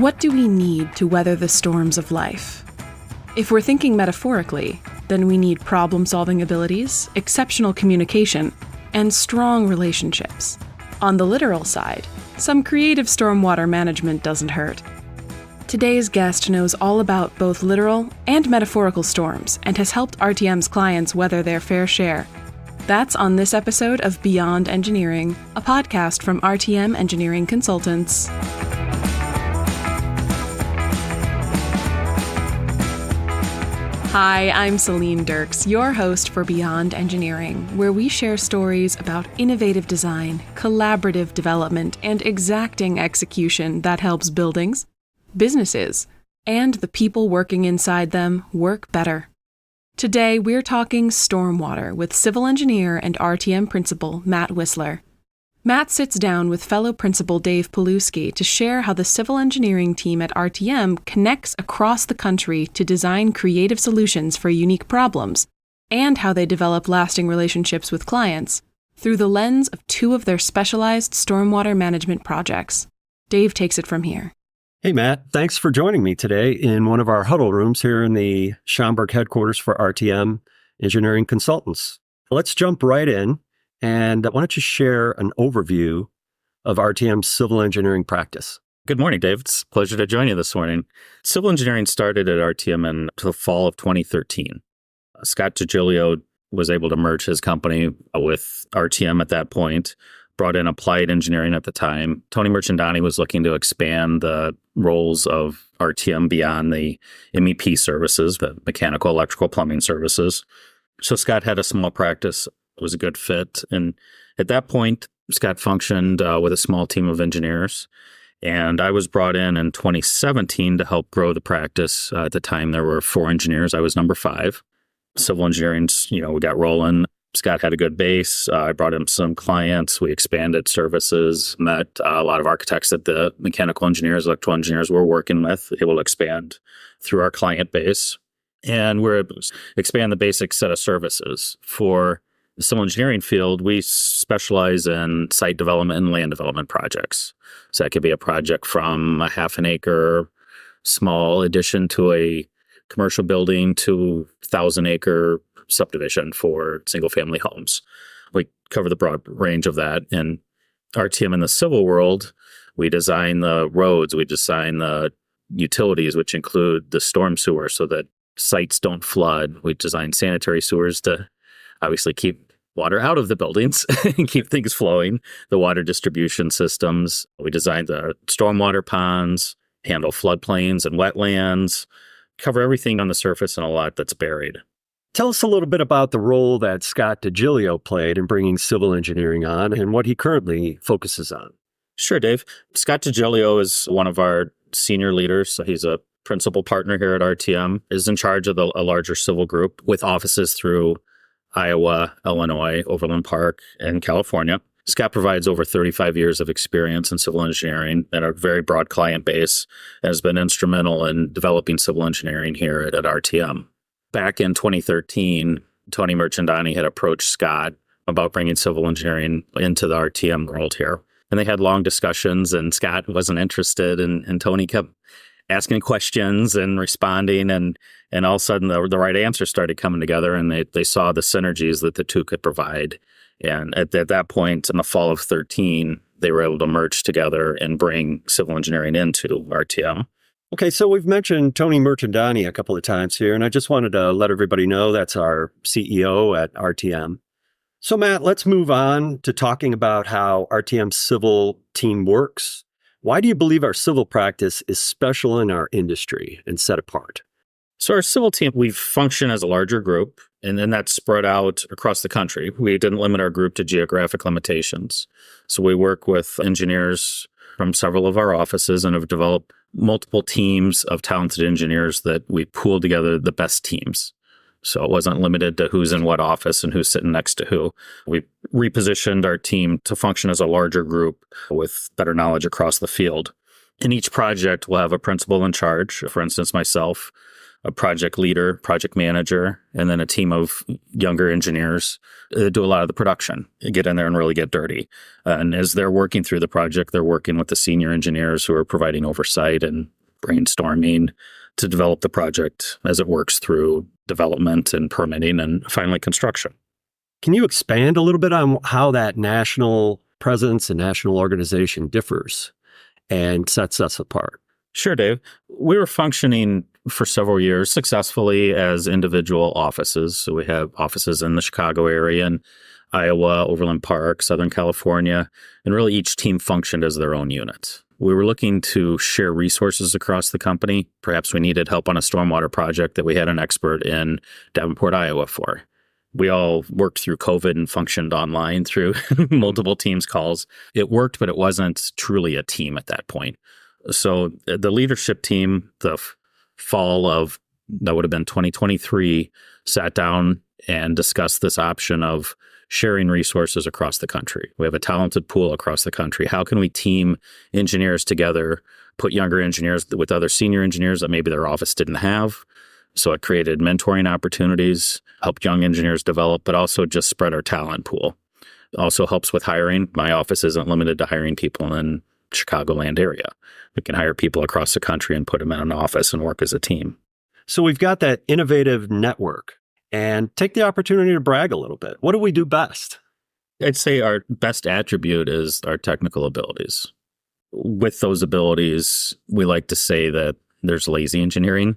What do we need to weather the storms of life? If we're thinking metaphorically, then we need problem-solving abilities, exceptional communication, and strong relationships. On the literal side, some creative stormwater management doesn't hurt. Today's guest knows all about both literal and metaphorical storms and has helped RTM's clients weather their fair share. That's on this episode of Beyond Engineering, a podcast from RTM Engineering Consultants. Hi, I'm Celine Dirks, your host for Beyond Engineering, where we share stories about innovative design, collaborative development, and exacting execution that helps buildings, businesses, and the people working inside them work better. Today, we're talking stormwater with civil engineer and RTM principal Matt Whisler. Matt sits down with fellow Principal Dave Piluski to share how the civil engineering team at RTM connects across the country to design creative solutions for unique problems, and how they develop lasting relationships with clients through the lens of two of their specialized stormwater management projects. Dave takes it from here. Hey, Matt. Thanks for joining me today in one of our huddle rooms here in the Schaumburg headquarters for RTM Engineering Consultants. Let's jump right in. And why don't you share an overview of RTM's civil engineering practice? Good morning, Dave. It's a pleasure to join you this morning. Civil engineering started at RTM in the fall of 2013. Scott DiGilio was able to merge his company with RTM at that point, brought in applied engineering at the time. Tony Merchandani was looking to expand the roles of RTM beyond the MEP services, the mechanical, electrical, plumbing services. So Scott had a small practice. It was a good fit. And at that point, Scott functioned with a small team of engineers. And I was brought in 2017 to help grow the practice. At the time, there were 4 engineers. I was number 5. Civil engineering, we got rolling. Scott had a good base. I brought him some clients. We expanded services, met a lot of architects that the mechanical engineers, electrical engineers were working with, able to expand through our client base. And we're able to expand the basic set of services. For the civil engineering field, we specialize in site development and land development projects. So that could be a project from a half an acre small addition to a commercial building to 1,000-acre subdivision for single-family homes. We cover the broad range of that. And RTM in the civil world, we design the roads, we design the utilities, which include the storm sewer so that sites don't flood. We design sanitary sewers to obviously keep water out of the buildings and keep things flowing, the water distribution systems. We designed the stormwater ponds, handle floodplains and wetlands, cover everything on the surface and a lot that's buried. Tell us a little bit about the role that Scott DiGilio played in bringing civil engineering on and what he currently focuses on. Sure, Dave. Scott DiGilio is one of our senior leaders. So he's a principal partner here at RTM, is in charge of a larger civil group with offices through Iowa, Illinois, Overland Park, and California. Scott provides over 35 years of experience in civil engineering and a very broad client base and has been instrumental in developing civil engineering here at RTM. Back in 2013, Tony Merchandani had approached Scott about bringing civil engineering into the RTM world here. And they had long discussions, and Scott wasn't interested, and Tony kept asking questions and responding, and all of a sudden the right answers started coming together, and they saw the synergies that the two could provide. And at that point, in the fall of 2013, they were able to merge together and bring civil engineering into RTM. Okay, so we've mentioned Tony Merchandani a couple of times here, and I just wanted to let everybody know that's our CEO at RTM. So Matt, let's move on to talking about how RTM's civil team works. Why do you believe our civil practice is special in our industry and set apart? So our civil team, we function as a larger group, and then that's spread out across the country. We didn't limit our group to geographic limitations. So we work with engineers from several of our offices and have developed multiple teams of talented engineers that we pool together the best teams. So it wasn't limited to who's in what office and who's sitting next to who. We repositioned our team to function as a larger group with better knowledge across the field. In each project, we'll have a principal in charge. For instance, myself, a project leader, project manager, and then a team of younger engineers that do a lot of the production, get in there and really get dirty. And as they're working through the project, they're working with the senior engineers who are providing oversight and brainstorming to develop the project as it works through development and permitting and finally construction. Can you expand a little bit on how that national presence and national organization differs and sets us apart? Sure, Dave. We were functioning for several years successfully as individual offices. So we have offices in the Chicago area and Iowa, Overland Park, Southern California, and really each team functioned as their own unit. We were looking to share resources across the company. Perhaps we needed help on a stormwater project that we had an expert in Davenport, Iowa for. We all worked through COVID and functioned online through multiple Teams calls. It worked, but it wasn't truly a team at that point. So the leadership team, the fall of, that would have been 2023, sat down and discussed this option of sharing resources across the country. We have a talented pool across the country. How can we team engineers together, put younger engineers with other senior engineers that maybe their office didn't have? So it created mentoring opportunities, helped young engineers develop, but also just spread our talent pool. It also helps with hiring. My office isn't limited to hiring people in Chicagoland area. We can hire people across the country and put them in an office and work as a team. So we've got that innovative network, and take the opportunity to brag a little bit. What do we do best? I'd say our best attribute is our technical abilities. With those abilities, we like to say that there's lazy engineering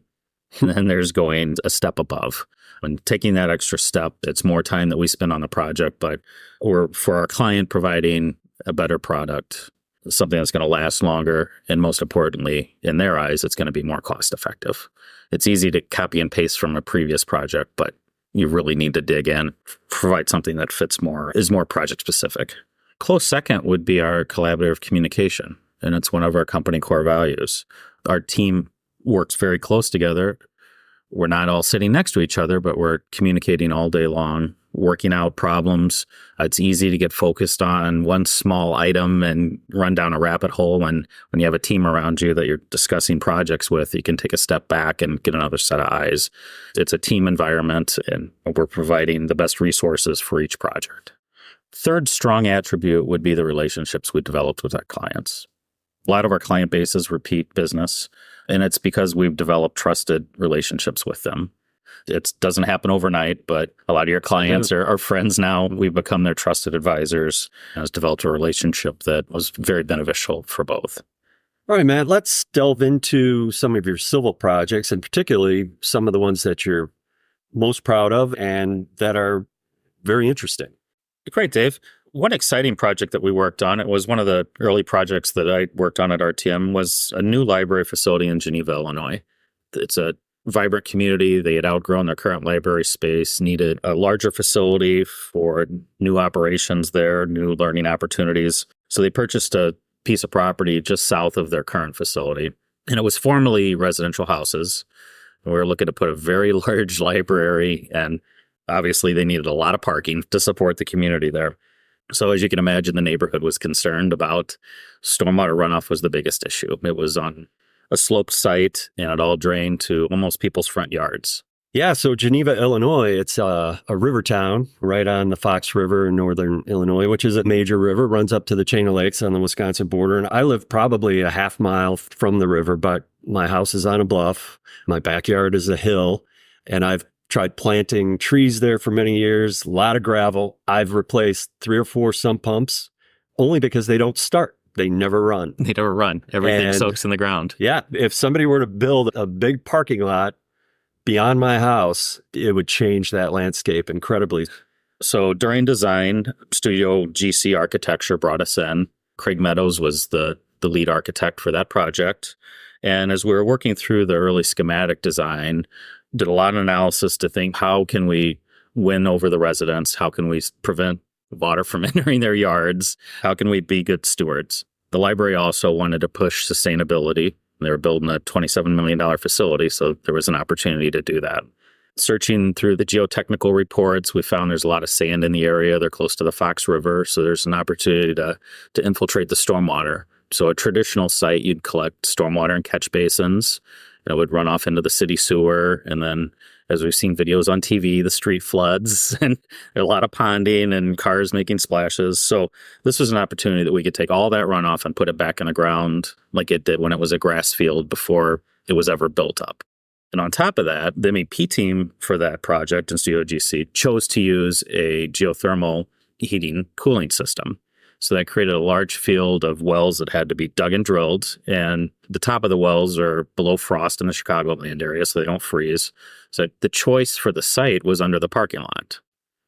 and then there's going a step above. And taking that extra step, it's more time that we spend on the project, but we're, for our client, providing a better product, something that's going to last longer, and most importantly, in their eyes, it's going to be more cost effective. It's easy to copy and paste from a previous project, but you really need to dig in, provide something that fits more, is more project specific. Close second would be our collaborative communication, and it's one of our company core values. Our team works very close together. We're not all sitting next to each other, but we're communicating all day long, working out problems. It's easy to get focused on one small item and run down a rabbit hole. When you have a team around you that you're discussing projects with, you can take a step back and get another set of eyes. It's a team environment, and we're providing the best resources for each project. Third strong attribute would be the relationships we developed with our clients. A lot of our client base is repeat business, and it's because we've developed trusted relationships with them. It doesn't happen overnight, but a lot of your clients are friends now. We've become their trusted advisors, and has developed a relationship that was very beneficial for both. All right, Matt, let's delve into some of your civil projects, and particularly some of the ones that you're most proud of and that are very interesting. Great, Dave. One exciting project that we worked on, it was one of the early projects that I worked on at RTM, was a new library facility in Geneva, Illinois. It's a vibrant community. They had outgrown their current library space, needed a larger facility for new operations there, new learning opportunities. So they purchased a piece of property just south of their current facility. And it was formerly residential houses. We were looking to put a very large library, and obviously they needed a lot of parking to support the community there. So as you can imagine, the neighborhood was concerned about stormwater runoff was the biggest issue. It was on a sloped site, and it all drained to almost people's front yards. Yeah, so Geneva, Illinois, it's a river town right on the Fox River in northern Illinois, which is a major river, runs up to the chain of lakes on the Wisconsin border. And I live probably a half mile from the river, but my house is on a bluff. My backyard is a hill, and I've tried planting trees there for many years, a lot of gravel. I've replaced 3 or 4 sump pumps only because they don't start. They never run. They never run. Everything soaks in the ground. Yeah. If somebody were to build a big parking lot beyond my house, it would change that landscape incredibly. So during design, Studio GC Architecture brought us in. Craig Meadows was the lead architect for that project. And as we were working through the early schematic design, did a lot of analysis to think, how can we win over the residents? How can we prevent water from entering their yards? How can we be good stewards? The library also wanted to push sustainability. They were building a $27 million facility, so there was an opportunity to do that. Searching through the geotechnical reports, we found there's a lot of sand in the area. They're close to the Fox River, so there's an opportunity to infiltrate the stormwater. So a traditional site, you'd collect stormwater in catch basins, It would run off into the city sewer. And then, as we've seen videos on TV, the street floods and a lot of ponding and cars making splashes. So this was an opportunity that we could take all that runoff and put it back in the ground like it did when it was a grass field before it was ever built up. And on top of that, the MEP team for that project in Studio GC chose to use a geothermal heating cooling system. So that created a large field of wells that had to be dug and drilled. And the top of the wells are below frost in the Chicagoland area, so they don't freeze. So the choice for the site was under the parking lot.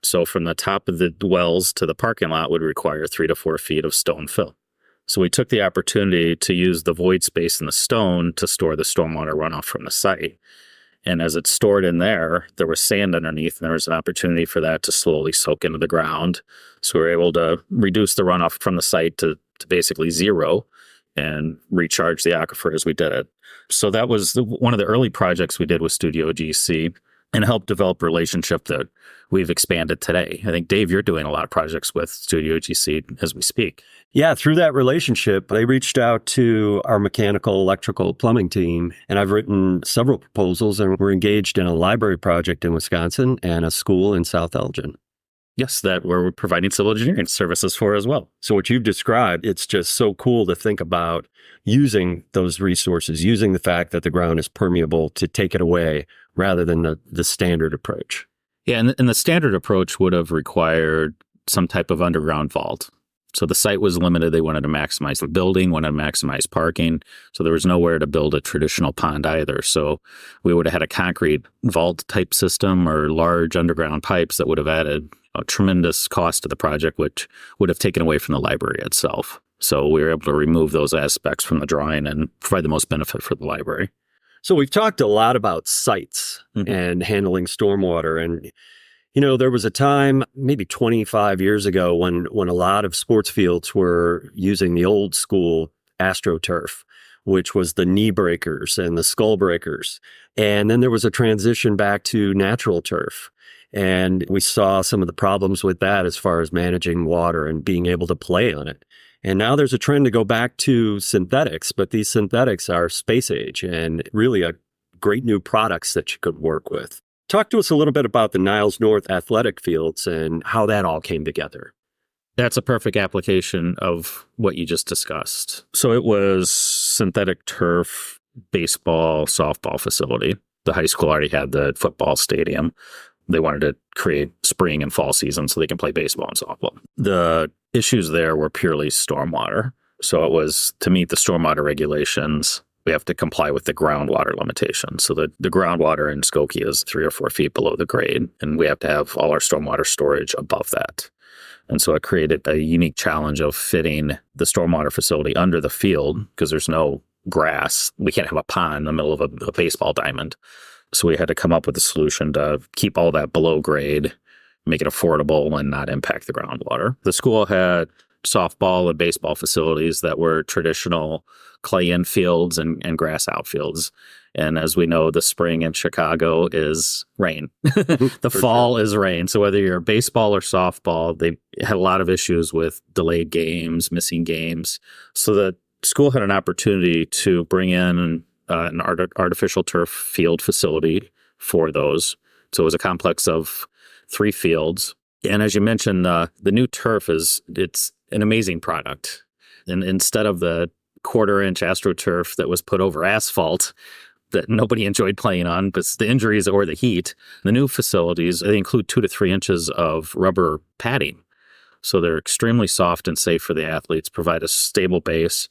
So from the top of the wells to the parking lot would require 3 to 4 feet of stone fill. So we took the opportunity to use the void space in the stone to store the stormwater runoff from the site. And as it's stored in there, there was sand underneath, and there was an opportunity for that to slowly soak into the ground. So we were able to reduce the runoff from the site to basically zero and recharge the aquifer as we did it. So that was one of the early projects we did with Studio GC and helped develop a relationship that we've expanded today. I think, Dave, you're doing a lot of projects with Studio GC as we speak. Yeah, through that relationship, they reached out to our mechanical, electrical, plumbing team, and I've written several proposals, and we're engaged in a library project in Wisconsin and a school in South Elgin. Yes, that we're providing civil engineering services for as well. So what you've described, it's just so cool to think about using those resources, using the fact that the ground is permeable to take it away rather than the standard approach. Yeah, and the standard approach would have required some type of underground vault. So the site was limited. They wanted to maximize the building, wanted to maximize parking. So there was nowhere to build a traditional pond either. So we would have had a concrete vault type system or large underground pipes that would have added a tremendous cost to the project, which would have taken away from the library itself. So we were able to remove those aspects from the drawing and provide the most benefit for the library. So we've talked a lot about sites and handling stormwater. And, you know, there was a time maybe 25 years ago when a lot of sports fields were using the old school AstroTurf, which was the knee breakers and the skull breakers. And then there was a transition back to natural turf. And we saw some of the problems with that as far as managing water and being able to play on it. And now there's a trend to go back to synthetics, but these synthetics are space age and really a great new products that you could work with. Talk to us a little bit about the Niles North athletic fields and how that all came together. That's a perfect application of what you just discussed. So it was synthetic turf, baseball, softball facility. The high school already had the football stadium. They wanted to create spring and fall season so they can play baseball and softball. The issues there were purely stormwater. So it was to meet the stormwater regulations, we have to comply with the groundwater limitations. So the groundwater in Skokie is 3 or 4 feet below the grade, and we have to have all our stormwater storage above that. And so it created a unique challenge of fitting the stormwater facility under the field because there's no grass. We can't have a pond in the middle of a baseball diamond. So we had to come up with a solution to keep all that below grade, make it affordable and not impact the groundwater. The school had softball and baseball facilities that were traditional clay infields and grass outfields. And as we know, the spring in Chicago is rain. The fall is rain. So whether you're baseball or softball, they had a lot of issues with delayed games, missing games. So the school had an opportunity to bring in an artificial turf field facility for those. So it was a complex of 3 fields. And as you mentioned, the new turf it's an amazing product. And instead of the 1/4-inch AstroTurf that was put over asphalt that nobody enjoyed playing on, but the injuries or the heat, the new facilities, they include 2 to 3 inches of rubber padding. So they're extremely soft and safe for the athletes, provide a stable base.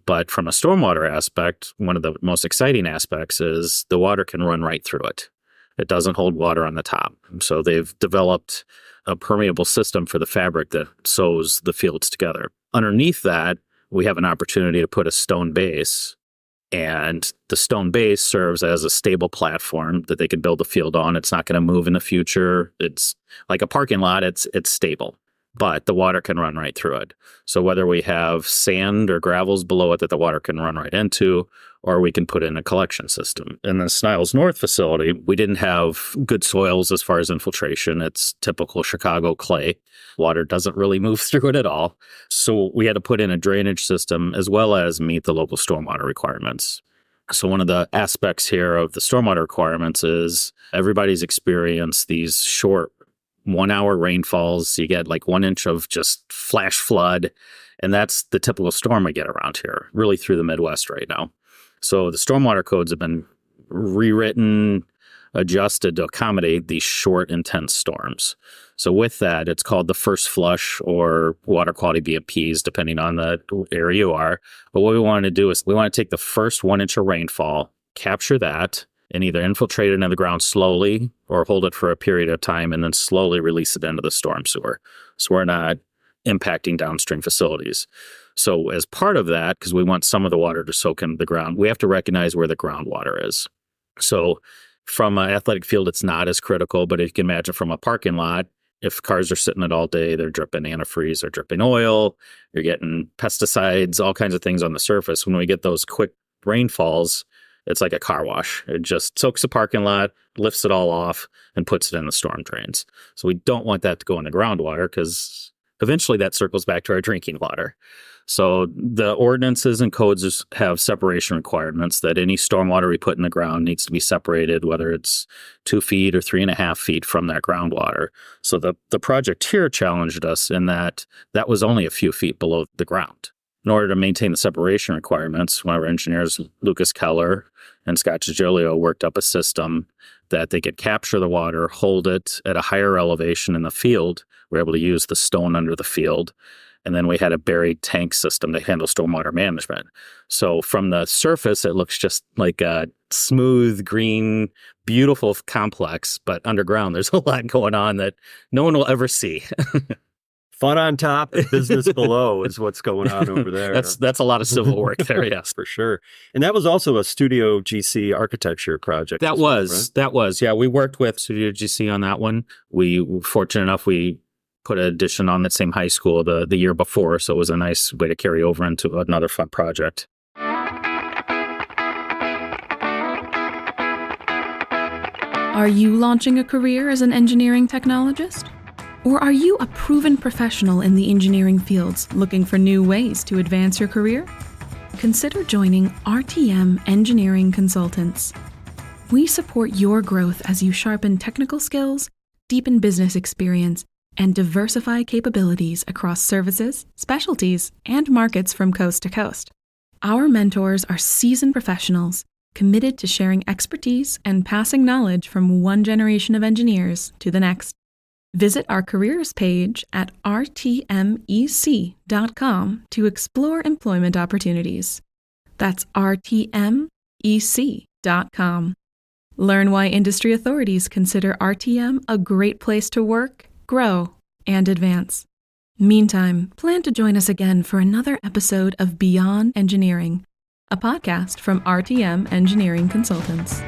But from a stormwater aspect, one of the most exciting aspects is the water can run right through it. It doesn't hold water on the top. So they've developed a permeable system for the fabric that sews the fields together. Underneath that, we have an opportunity to put a stone base, and the stone base serves as a stable platform that they can build the field on. It's not going to move in the future. It's like a parking lot. It's stable, but the water can run right through it. So whether we have sand or gravels below it that the water can run right into, or we can put in a collection system. In the Niles North facility, we didn't have good soils as far as infiltration. It's typical Chicago clay. Water doesn't really move through it at all. So we had to put in a drainage system as well as meet the local stormwater requirements. So one of the aspects here of the stormwater requirements is everybody's experienced these short 1-hour rainfalls. You get like 1 inch of just flash flood. And that's the typical storm we get around here, really through the Midwest right now. So the stormwater codes have been rewritten, adjusted to accommodate these short, intense storms. So with that, it's called the first flush or water quality BMPs, depending on the area you are. But what we want to do is we want to take the first 1 inch of rainfall, capture that, and either infiltrate it into the ground slowly or hold it for a period of time and then slowly release it into the storm sewer. So we're not impacting downstream facilities. So as part of that, because we want some of the water to soak into the ground, we have to recognize where the groundwater is. So from an athletic field, it's not as critical, but if you can imagine from a parking lot, if cars are sitting it all day, they're dripping antifreeze, they're dripping oil, you're getting pesticides, all kinds of things on the surface. When we get those quick rainfalls, it's like a car wash. It just soaks the parking lot, lifts it all off, and puts it in the storm drains. So we don't want that to go in the groundwater because eventually that circles back to our drinking water. So the ordinances and codes have separation requirements that any stormwater we put in the ground needs to be separated, whether it's 2 feet or 3.5 feet from that groundwater. So the project here challenged us in that was only a few feet below the ground. In order to maintain the separation requirements, one of our engineers, Lucas Keller and Scott Giglio, worked up a system that they could capture the water, hold it at a higher elevation in the field. We're able to use the stone under the field. And then we had a buried tank system to handle stormwater management. So from the surface, it looks just like a smooth, green, beautiful complex. But underground, there's a lot going on that no one will ever see. Fun on top, business below is what's going on over there. That's a lot of civil work there, yes. For sure. And that was also a Studio GC architecture project. That was. Yeah, we worked with Studio GC on that one. We were fortunate enough, we put an addition on that same high school the year before, so it was a nice way to carry over into another fun project. Are you launching a career as an engineering technologist? Or are you a proven professional in the engineering fields looking for new ways to advance your career? Consider joining RTM Engineering Consultants. We support your growth as you sharpen technical skills, deepen business experience, and diversify capabilities across services, specialties, and markets from coast to coast. Our mentors are seasoned professionals committed to sharing expertise and passing knowledge from one generation of engineers to the next. Visit our careers page at rtmec.com to explore employment opportunities. That's rtmec.com. Learn why industry authorities consider RTM a great place to work, grow, and advance. Meantime, plan to join us again for another episode of Beyond Engineering, a podcast from RTM Engineering Consultants.